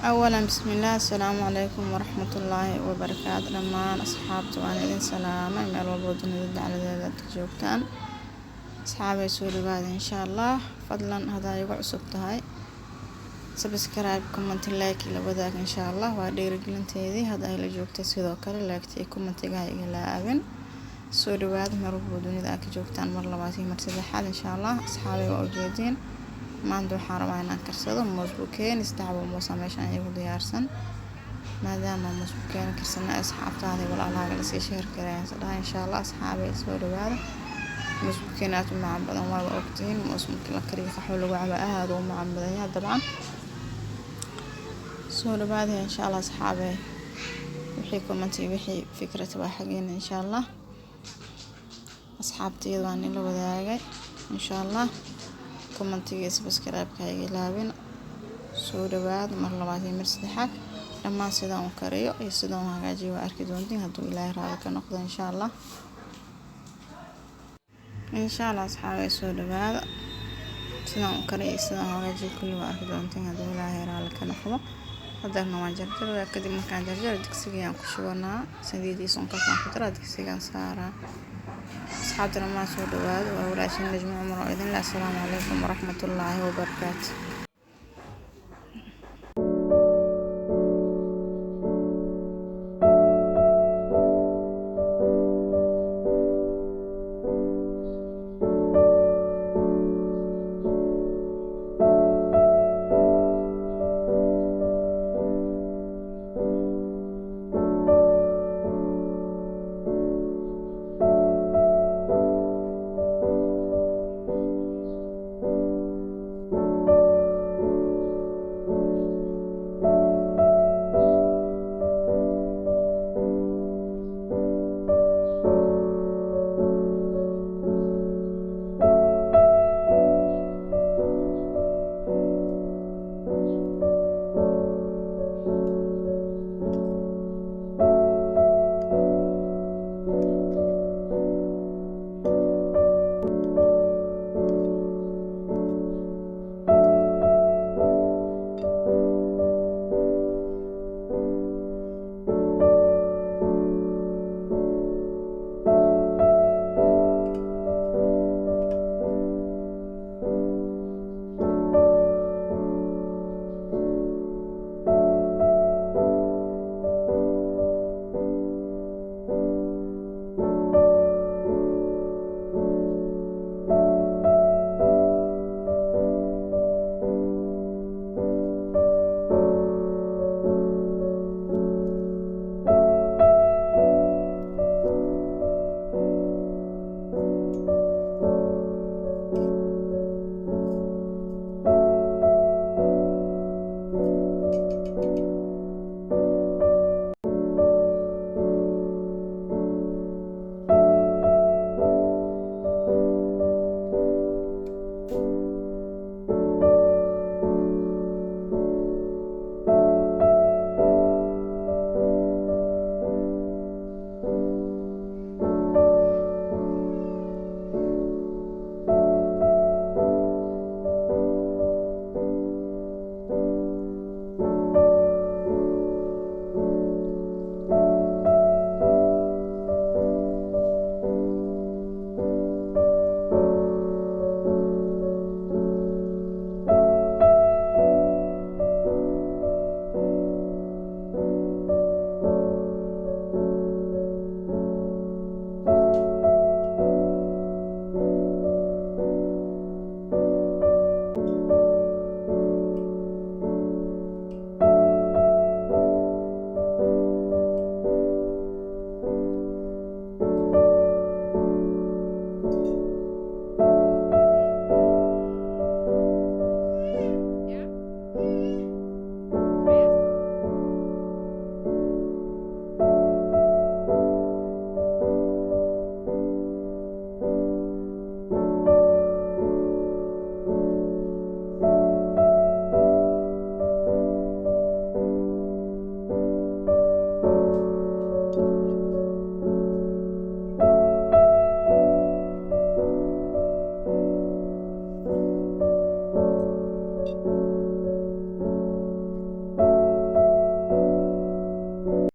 أولا بسم الله السلام عليكم ورحمة الله وبركاته لما أصحابتي وأنا إذن سلامة ميل والبودن إذن على ذلك جوكتان أصحابي سوري بعد إن شاء الله فضلا هذا يقع سبتهاي سبسكرايب كومنت لايك لبداك إن شاء الله وادير جلنتيدي هذا إلى جوكتا سيدو كلا لايكتي كومنت جاي إلى أبن سوري بعد ميل والبودن ذاك جوكتان مر لباتي مرتدى حال إن شاء الله أصحابي وأوجيدين maanta waxaan rabaa inaan karsado moos bukeeni isdacbo moosa meeshaan igu diyaarsan maadaama moos bukeeni karsana asxaabtaada walaalahaaga lasii sheer karayaan sadhaa insha allah asxaabay soo dhawaada moos bukeeni aad u macaan badan waaba ogtihiin moos markii la kariyo qaxwo lagu cabo aad u macaan badan yahay dabcan soo dhawaada insha allah asxaabay wixii commenti wixii fikrad waa xageena insha allah asxaabtayda waan ila wadaagay insha allah كومنتيجي سبسكرايب كاي لابين سو دواad mar labaad iyo mar saddexaad dhamaan sidaan u kariyo iyo sidaan u hagaajiyo waa arki doontiin haduu Ilaahay raali ka noqdo insha Allah asxaabay soo dhawaada sidaan u kariyo sidaan u hagaajiyo kulli waa arki doontiin haduu Ilaahay raali ka noqdo haddana waan jarjaraa kadib markaan jarjaro digsiga ku shubanaa saliidiisa on ka soo digsiga saaraa أصحابنا ما سودوا وأولاد نجمع عمر وإذن الله السلام عليكم ورحمة الله وبركاته.